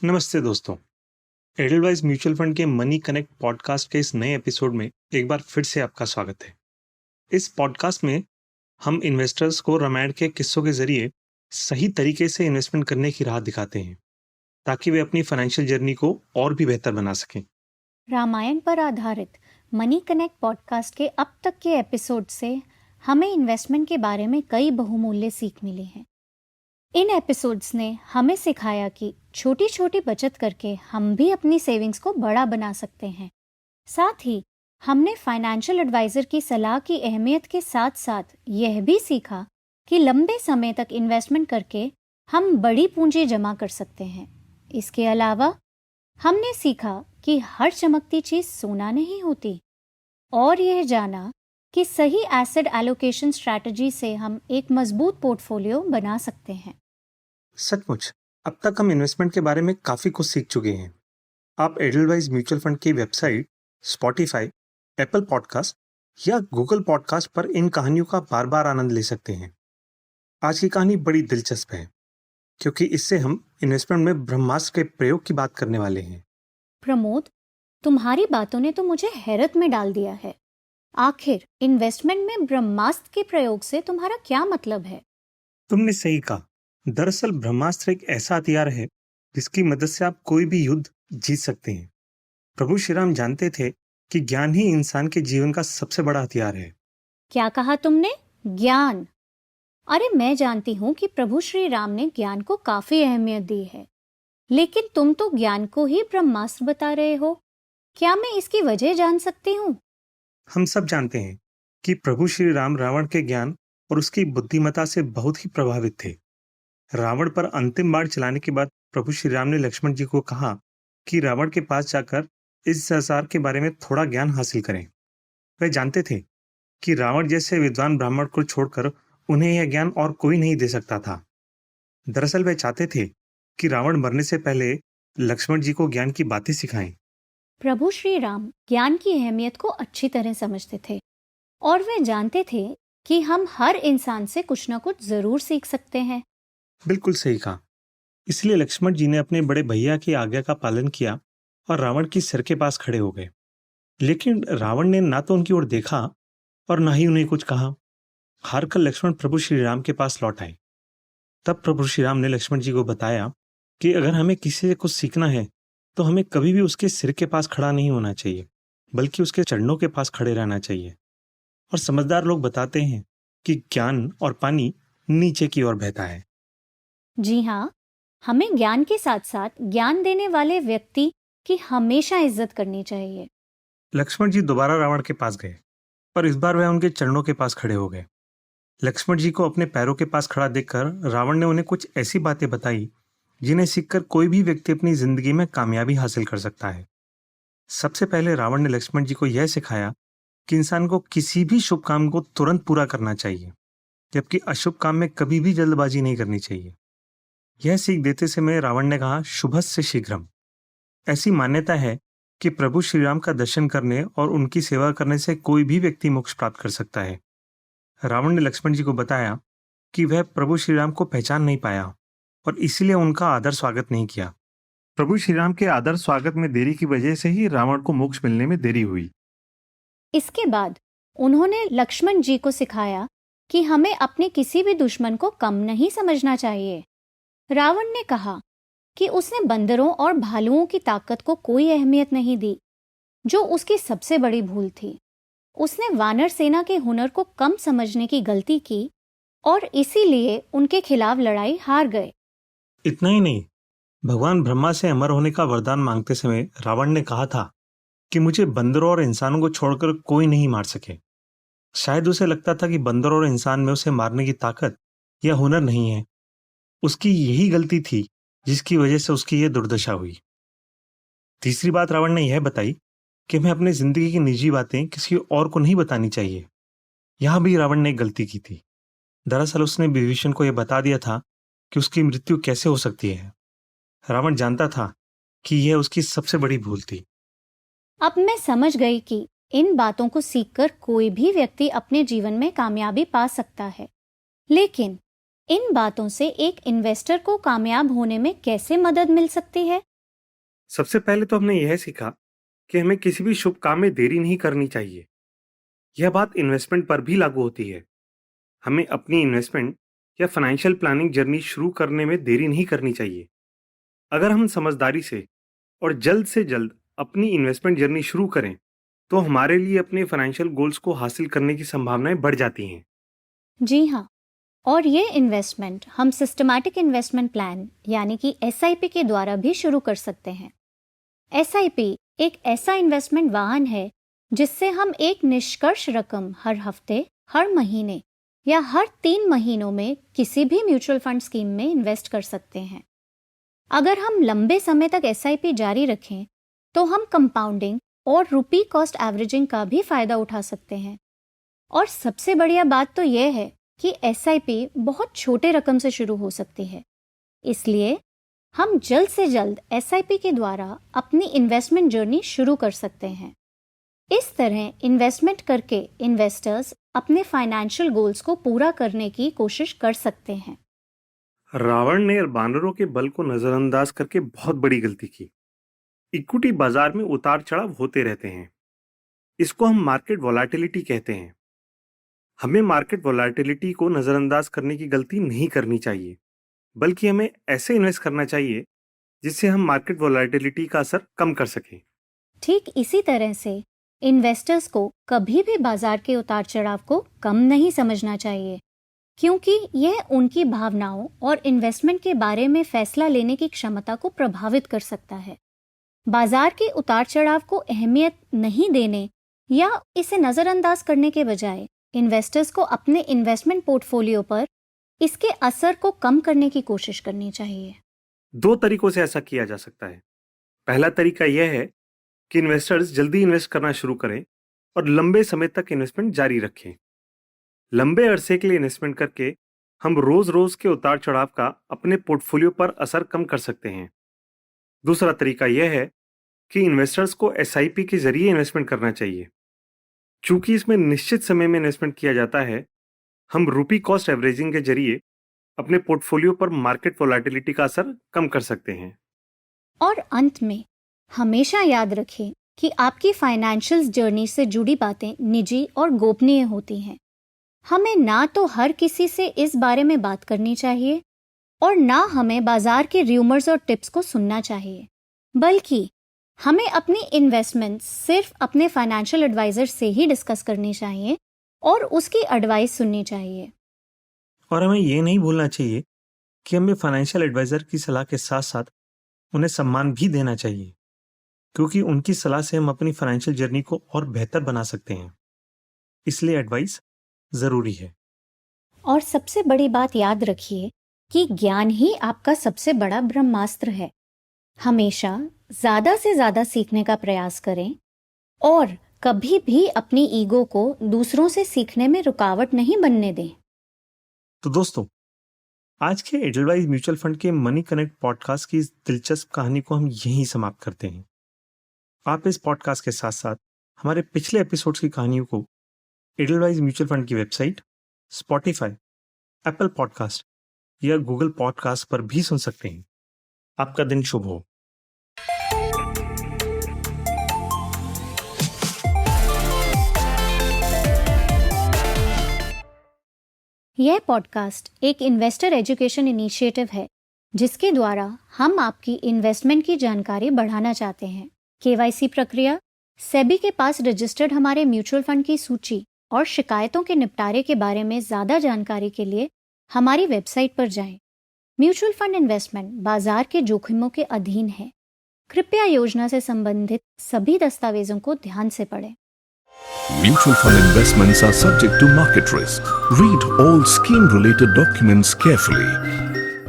नमस्ते दोस्तों। Edelweiss mutual fund के मनी कनेक्ट पॉडकास्ट के इस नए एपिसोड में एक बार फिर से आपका स्वागत है। इस पॉडकास्ट में हम इन्वेस्टर्स को रामायण के किस्सों के जरिए सही तरीके से इन्वेस्टमेंट करने की राह दिखाते हैं ताकि वे अपनी फाइनेंशियल जर्नी को और भी बेहतर बना सकें। रामायण पर आधारित मनी कनेक्ट पॉडकास्ट के अब तक के एपिसोड से हमें इन्वेस्टमेंट के बारे में कई बहुमूल्य सीख मिली है। इन एपिसोड्स ने हमें सिखाया कि छोटी छोटी बचत करके हम भी अपनी सेविंग्स को बड़ा बना सकते हैं। साथ ही हमने फाइनेंशियल एडवाइजर की सलाह की अहमियत के साथ साथ यह भी सीखा कि लंबे समय तक इन्वेस्टमेंट करके हम बड़ी पूंजी जमा कर सकते हैं। इसके अलावा हमने सीखा कि हर चमकती चीज सोना नहीं होती और यह जाना कि सही एसेट एलोकेशन स्ट्रैटेजी से हम एक मजबूत पोर्टफोलियो बना सकते हैं। सचमुच अब तक हम इन्वेस्टमेंट के बारे में काफ़ी कुछ सीख चुके हैं। आप एडलवाइज म्यूचुअल फंड की वेबसाइट, स्पॉटिफाई, एप्पल पॉडकास्ट या गूगल पॉडकास्ट पर इन कहानियों का बार बार आनंद ले सकते हैं। आज की कहानी बड़ी दिलचस्प है क्योंकि इससे हम इन्वेस्टमेंट में ब्रह्मास्त्र के प्रयोग की बात करने वाले हैं। प्रमोद, तुम्हारी बातों ने तो मुझे हैरत में डाल दिया है। आखिर इन्वेस्टमेंट में ब्रह्मास्त्र के प्रयोग से तुम्हारा क्या मतलब है? तुमने सही कहा। दरअसल ब्रह्मास्त्र एक ऐसा हथियार है जिसकी मदद से आप कोई भी युद्ध जीत सकते हैं। प्रभु श्री राम जानते थे कि ज्ञान ही इंसान के जीवन का सबसे बड़ा हथियार है। क्या कहा तुमने? ज्ञान? अरे, मैं जानती हूँ कि प्रभु श्री राम ने ज्ञान को काफी अहमियत दी है, लेकिन तुम तो ज्ञान को ही ब्रह्मास्त्र बता रहे हो। क्या मैं इसकी वजह जान सकती हूँ? हम सब जानते हैं कि प्रभु श्री राम रावण के ज्ञान और उसकी बुद्धिमत्ता से बहुत ही प्रभावित थे। रावण पर अंतिम बाण चलाने के बाद प्रभु श्री राम ने लक्ष्मण जी को कहा कि रावण के पास जाकर इस संसार के बारे में थोड़ा ज्ञान हासिल करें। वे जानते थे कि रावण जैसे विद्वान ब्राह्मण को छोड़कर उन्हें यह ज्ञान और कोई नहीं दे सकता था। दरअसल वे चाहते थे कि रावण मरने से पहले लक्ष्मण जी को ज्ञान की बातें सिखाएं। प्रभु श्री राम ज्ञान की अहमियत को अच्छी तरह समझते थे और वे जानते थे कि हम हर इंसान से कुछ न कुछ जरूर सीख सकते हैं। बिल्कुल सही कहा। इसलिए लक्ष्मण जी ने अपने बड़े भैया की आज्ञा का पालन किया और रावण की सिर के पास खड़े हो गए। लेकिन रावण ने ना तो उनकी ओर देखा और ना ही उन्हें कुछ कहा। हारकर लक्ष्मण प्रभु श्री राम के पास लौट आए। तब प्रभु श्री राम ने लक्ष्मण जी को बताया कि अगर हमें किसी से कुछ सीखना है तो हमें कभी भी उसके सिर के पास खड़ा नहीं होना चाहिए, बल्कि उसके चरणों के पास खड़े रहना चाहिए। और समझदार लोग बताते हैं कि ज्ञान और पानी नीचे की ओर बहता है। जी हाँ, हमें ज्ञान के साथ साथ ज्ञान देने वाले व्यक्ति की हमेशा इज्जत करनी चाहिए। लक्ष्मण जी दोबारा रावण के पास गए, पर इस बार वह उनके चरणों के पास खड़े हो गए। लक्ष्मण जी को अपने पैरों के पास खड़ा देखकर रावण ने उन्हें कुछ ऐसी बातें बताई जिन्हें सीखकर कोई भी व्यक्ति अपनी जिंदगी में कामयाबी हासिल कर सकता है। सबसे पहले रावण ने लक्ष्मण जी को यह सिखाया कि इंसान को किसी भी शुभ काम को तुरंत पूरा करना चाहिए, जबकि अशुभ काम में कभी भी जल्दबाजी नहीं करनी चाहिए। यह सीख देते समय रावण ने कहा, शुभस्य शीघ्रम। ऐसी मान्यता है कि प्रभु श्री राम का दर्शन करने और उनकी सेवा करने से कोई भी व्यक्ति मोक्ष प्राप्त कर सकता है। रावण ने लक्ष्मण जी को बताया कि वह प्रभु श्री राम को पहचान नहीं पाया और इसीलिए उनका आदर स्वागत नहीं किया। प्रभु श्री राम के आदर स्वागत में देरी की वजह से ही रावण को मोक्ष मिलने में देरी हुई। इसके बाद उन्होंने लक्ष्मण जी को सिखाया कि हमें अपने किसी भी दुश्मन को कम नहीं समझना चाहिए। रावण ने कहा कि उसने बंदरों और भालुओं की ताकत को कोई अहमियत नहीं दी, जो उसकी सबसे बड़ी भूल थी। उसने वानर सेना के हुनर को कम समझने की गलती की और इसीलिए उनके खिलाफ लड़ाई हार गए। इतना ही नहीं, भगवान ब्रह्मा से अमर होने का वरदान मांगते समय रावण ने कहा था कि मुझे बंदरों और इंसानों को छोड़कर कोई नहीं मार सके। शायद उसे लगता था कि बंदर और इंसान में उसे मारने की ताकत या हुनर नहीं है। उसकी यही गलती थी जिसकी वजह से उसकी यह दुर्दशा हुई। तीसरी बात रावण ने यह बताई कि हमें अपनी जिंदगी की निजी बातें किसी और को नहीं बतानी चाहिए। यहां भी रावण ने एक गलती की थी। दरअसल उसने विभीषण को यह बता दिया था कि उसकी मृत्यु कैसे हो सकती है। रावण जानता था कि यह उसकी सबसे बड़ी भूल थी। अब मैं समझ गई कि इन बातों को सीखकर कोई भी व्यक्ति अपने जीवन में कामयाबी पा सकता है, लेकिन इन बातों से एक इन्वेस्टर को कामयाब होने में कैसे मदद मिल सकती है, सबसे पहले तो हमने यह सीखा कि हमें किसी भी शुभ काम में देरी नहीं करनी चाहिए। यह बात इन्वेस्टमेंट पर भी लागू होती है। हमें अपनी इन्वेस्टमेंट या फाइनेंशियल प्लानिंग जर्नी शुरू करने में देरी नहीं करनी चाहिए। अगर हम समझदारी से और जल्द से जल्द अपनी इन्वेस्टमेंट जर्नी शुरू करें, तो हमारे लिए अपने फाइनेंशियल गोल्स को हासिल करने की संभावनाएं बढ़ जाती हैं। जी हाँ, और ये इन्वेस्टमेंट हम सिस्टमैटिक इन्वेस्टमेंट प्लान यानी कि SIP के द्वारा भी शुरू कर सकते हैं। SIP एक ऐसा इन्वेस्टमेंट वाहन है जिससे हम एक निष्कर्ष रकम हर हफ्ते, हर महीने या हर 3 महीनों में किसी भी म्यूचुअल फंड स्कीम में इन्वेस्ट कर सकते हैं। अगर हम लंबे समय तक SIP जारी रखें तो हम कंपाउंडिंग और रुपी कॉस्ट एवरेजिंग का भी फायदा उठा सकते हैं। और सबसे बढ़िया बात तो यह है कि SIP बहुत छोटे रकम से शुरू हो सकती है, इसलिए हम जल्द से जल्द SIP के द्वारा अपनी इन्वेस्टमेंट जर्नी शुरू कर सकते हैं। इस तरह इन्वेस्टमेंट करके इन्वेस्टर्स अपने फाइनेंशियल गोल्स को पूरा करने की कोशिश कर सकते हैं। रावण ने बानरों के बल को नजरअंदाज करके बहुत बड़ी गलती की। इक्विटी बाजार में उतार चढ़ाव होते रहते हैं। इसको हम मार्केट वोलेटिलिटी कहते हैं। हमें मार्केट वोलेटिलिटी को नजरअंदाज करने की गलती नहीं करनी चाहिए, बल्कि हमें ऐसे इन्वेस्ट करना चाहिए जिससे हम मार्केट वोलेटिलिटी का असर कम कर सकें। ठीक इसी तरह से इन्वेस्टर्स को कभी भी बाजार के उतार चढ़ाव को कम नहीं समझना चाहिए, क्योंकि यह उनकी भावनाओं और इन्वेस्टमेंट के बारे में फैसला लेने की क्षमता को प्रभावित कर सकता है। बाजार के उतार चढ़ाव को अहमियत नहीं देने या इसे नजरअंदाज करने के बजाय इन्वेस्टर्स को अपने इन्वेस्टमेंट पोर्टफोलियो पर इसके असर को कम करने की कोशिश करनी चाहिए। 2 तरीकों से ऐसा किया जा सकता है। पहला तरीका यह है कि इन्वेस्टर्स जल्दी इन्वेस्ट करना शुरू करें और लंबे समय तक इन्वेस्टमेंट जारी रखें। लंबे अरसे के लिए इन्वेस्टमेंट करके हम रोज रोज के उतार चढ़ाव का अपने पोर्टफोलियो पर असर कम कर सकते हैं। दूसरा तरीका यह है कि इन्वेस्टर्स को SIP के जरिए इन्वेस्टमेंट करना चाहिए। चूंकि इसमें निश्चित समय में इन्वेस्टमेंट किया जाता है, हम रुपी कॉस्ट एवरेजिंग के जरिए अपने पोर्टफोलियो पर मार्केट वोलेटिलिटी का असर कम कर सकते हैं। और अंत में हमेशा याद रखें कि आपकी फाइनेंशियल जर्नी से जुड़ी बातें निजी और गोपनीय होती हैं। हमें ना तो हर किसी से इस बारे में बात करनी चाहिए और ना हमें बाजार के र्यूमर्स और टिप्स को सुनना चाहिए, बल्कि हमें अपनी इन्वेस्टमेंट सिर्फ अपने फाइनेंशियल एडवाइजर से ही डिस्कस करनी चाहिए और उसकी एडवाइस सुननी चाहिए। और हमें ये नहीं भूलना चाहिए कि हमें फाइनेंशियल एडवाइजर की सलाह के साथ साथ उन्हें सम्मान भी देना चाहिए, क्योंकि उनकी सलाह से हम अपनी फाइनेंशियल जर्नी को और बेहतर बना सकते हैं। इसलिए एडवाइस जरूरी है। और सबसे बड़ी बात याद रखिए कि ज्ञान ही आपका सबसे बड़ा ब्रह्मास्त्र है। हमेशा ज्यादा से ज्यादा सीखने का प्रयास करें और कभी भी अपनी ईगो को दूसरों से सीखने में रुकावट नहीं बनने दें। तो दोस्तों, आज के एडलवाइज म्यूचुअल फंड के मनी कनेक्ट पॉडकास्ट की इस दिलचस्प कहानी को हम यहीं समाप्त करते हैं। आप इस पॉडकास्ट के साथ साथ हमारे पिछले एपिसोड्स की कहानियों को एडलवाइज म्यूचुअल फंड की वेबसाइट, स्पॉटिफाई, एप्पल पॉडकास्ट या गूगल पॉडकास्ट पर भी सुन सकते हैं। आपका दिन शुभ हो। यह पॉडकास्ट एक इन्वेस्टर एजुकेशन इनिशिएटिव है जिसके द्वारा हम आपकी इन्वेस्टमेंट की जानकारी बढ़ाना चाहते हैं। KYC प्रक्रिया, सेबी के पास रजिस्टर्ड हमारे म्यूचुअल फंड की सूची और शिकायतों के निपटारे के बारे में ज्यादा जानकारी के लिए हमारी वेबसाइट पर जाएं। म्यूचुअल फंड इन्वेस्टमेंट बाजार के जोखिमों के अधीन है। कृपया योजना से संबंधित सभी दस्तावेजों को ध्यान से पढ़ें। Mutual fund investments are subject to market risk. Read all scheme-related documents carefully.